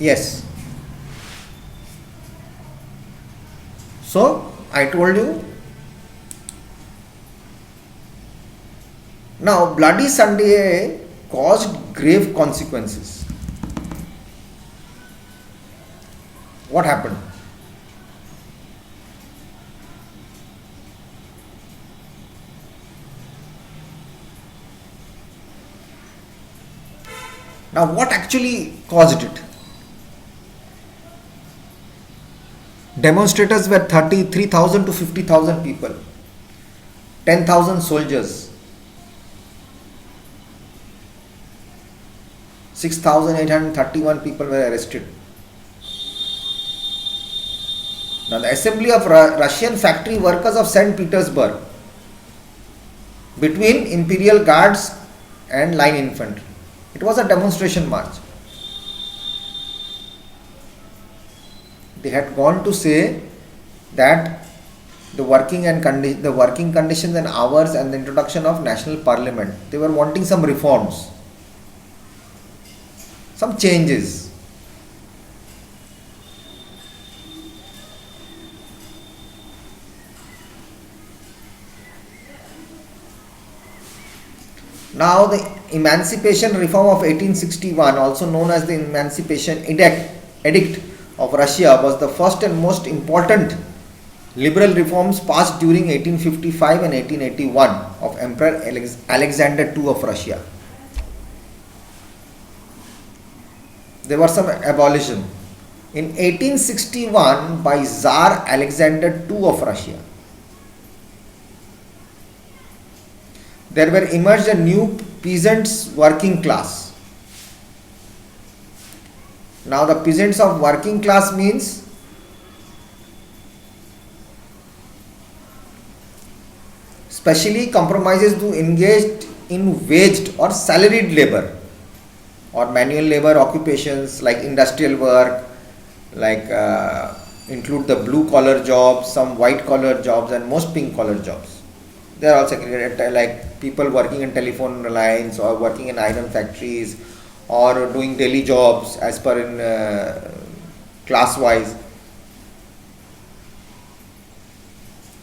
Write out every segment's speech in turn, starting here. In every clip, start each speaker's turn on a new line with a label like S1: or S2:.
S1: Yes. So I told you. Now Bloody Sunday caused grave consequences. What happened? Now what actually caused it? Demonstrators were 33,000 to 50,000 people, 10,000 soldiers, 6,831 people were arrested. Now the assembly of Russian factory workers of St. Petersburg between Imperial Guards and line infantry. It was a demonstration march. They had gone to say that the working conditions and hours and the introduction of national parliament. They were wanting some reforms, some changes. Now the Emancipation Reform of 1861, also known as the Emancipation Edict of Russia, was the first and most important liberal reforms passed during 1855 and 1881 of Emperor Alexander II of Russia. There was some abolition in 1861 by Tsar Alexander II of Russia. There were emerged a new peasants working class. Now the peasants of working class means specially compromises to engage in waged or salaried labor or manual labor occupations like industrial work, like include the blue collar jobs, some white collar jobs and most pink collar jobs. They are all segregated, like people working in telephone lines or working in iron factories or doing daily jobs as per in class wise.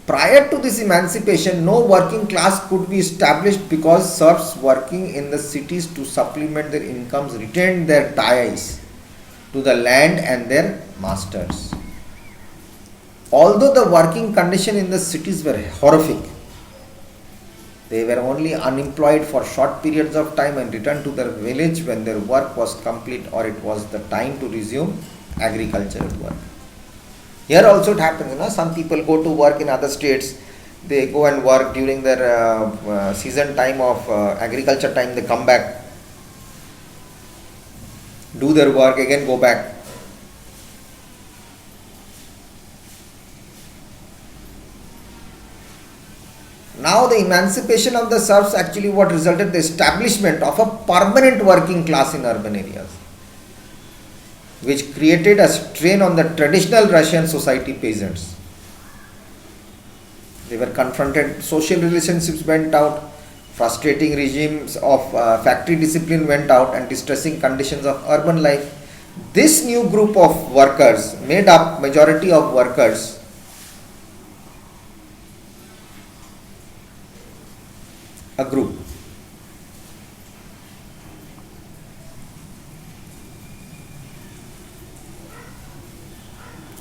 S1: Prior to this emancipation, no working class could be established because serfs working in the cities to supplement their incomes retained their ties to the land and their masters. Although the working condition in the cities were horrific, they were only unemployed for short periods of time and returned to their village when their work was complete or it was the time to resume agricultural work. Here also it happens, some people go to work in other states, they go and work during their season time of agriculture time, they come back, do their work, again go back. Now the emancipation of the serfs actually what resulted the establishment of a permanent working class in urban areas, which created a strain on the traditional Russian society peasants. They were confronted, social relationships went out, frustrating regimes of factory discipline went out and distressing conditions of urban life. This new group of workers made up majority of workers a group.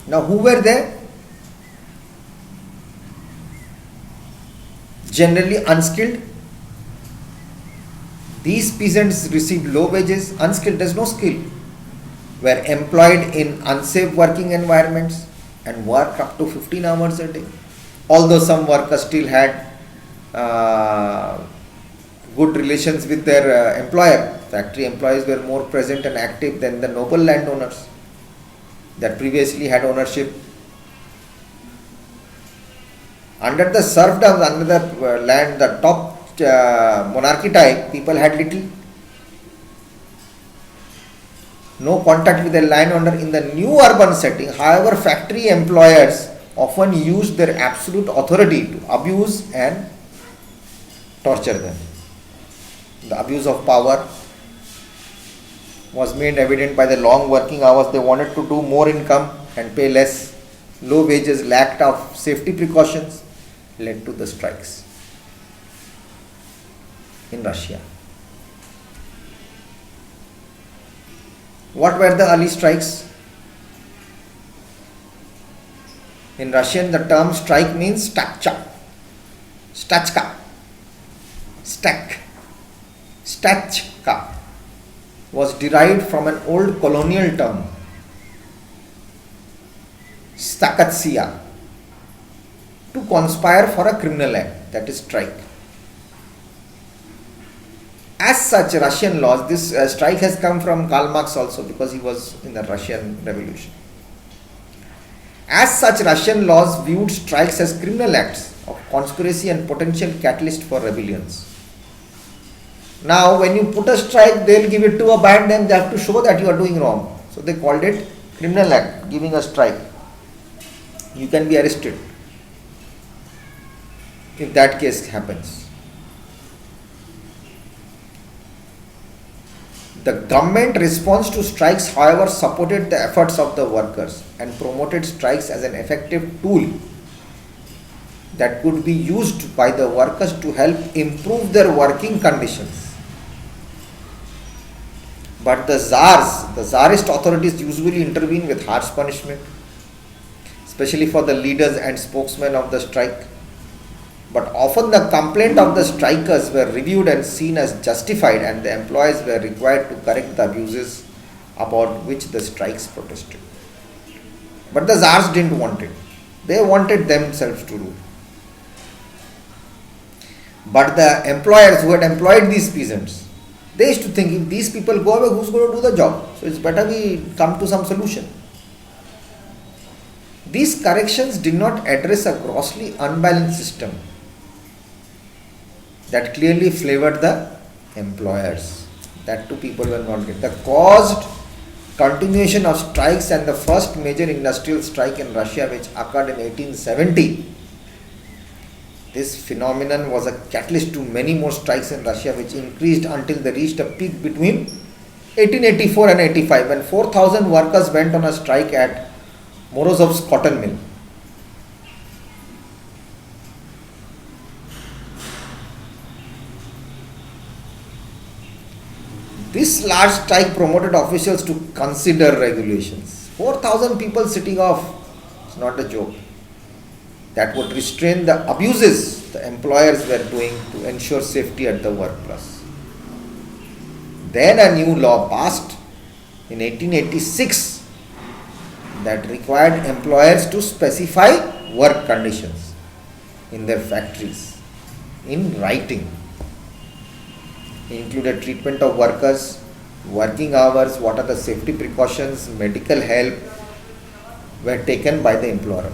S1: Now who were they? Generally unskilled. These peasants received low wages. Unskilled, there is no skill. Were employed in unsafe working environments and worked up to 15 hours a day. Although some workers still had good relations with their employer. Factory employees were more present and active than the noble landowners that previously had ownership. Under the serfdom, under the land, the top monarchy type, people had little. No contact with the landowner in the new urban setting. However, factory employers often used their absolute authority to abuse and torture them. The abuse of power. was made evident by the long working hours. They wanted to do more income and pay less. Low wages, lack of safety precautions led to the strikes in Russia. What were the early strikes? In Russian, the term strike means stachka, stachka was derived from an old colonial term, stakatsia, to conspire for a criminal act, that is strike. As such, Russian laws, this strike has come from Karl Marx also, because he was in the Russian Revolution. As such, Russian laws viewed strikes as criminal acts of conspiracy and potential catalyst for rebellions. Now, when you put a strike, they will give it to a band and they have to show that you are doing wrong. So, they called it criminal act, giving a strike. You can be arrested if that case happens. The government response to strikes, however, supported the efforts of the workers and promoted strikes as an effective tool that could be used by the workers to help improve their working conditions. But the czarist authorities usually intervene with harsh punishment, especially for the leaders and spokesmen of the strike. But often the complaint of the strikers were reviewed and seen as justified, and the employees were required to correct the abuses about which the strikes protested. But the czars didn't want it. They wanted themselves to rule. But the employers who had employed these peasants, they used to think, if these people go away, who's going to do the job? So it's better we come to some solution. These corrections did not address a grossly unbalanced system that clearly favored the employers. That too people were not getting. The caused continuation of strikes, and the first major industrial strike in Russia, which occurred in 1870. This phenomenon was a catalyst to many more strikes in Russia, which increased until they reached a peak between 1884 and 85, when 4,000 workers went on a strike at Morozov's cotton mill. This large strike promoted officials to consider regulations. 4,000 people sitting off, it's not a joke. That would restrain the abuses the employers were doing to ensure safety at the workplace. Then a new law passed in 1886 that required employers to specify work conditions in their factories in writing. It included treatment of workers, working hours, what are the safety precautions, medical help were taken by the employer.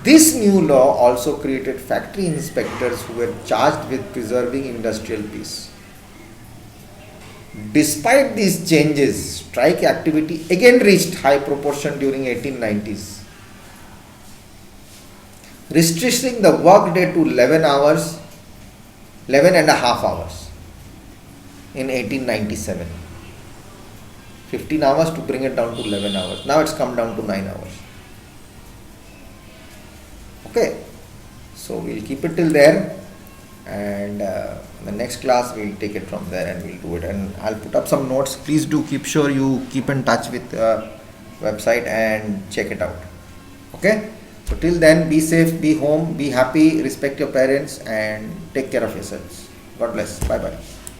S1: This new law also created factory inspectors who were charged with preserving industrial peace. Despite these changes, strike activity again reached high proportion during 1890s, restricting the work day to 11 and a half hours in 1897. 15 hours to bring it down to 11 hours. Now it's come down to 9 hours. Okay, so we'll keep it till there, and the next class we'll take it from there and we'll do it, and I'll put up some notes. Please do keep sure you keep in touch with the website and check it out. Okay, so till then, be safe, be home, be happy, respect your parents, and take care of yourselves. God bless. Bye bye.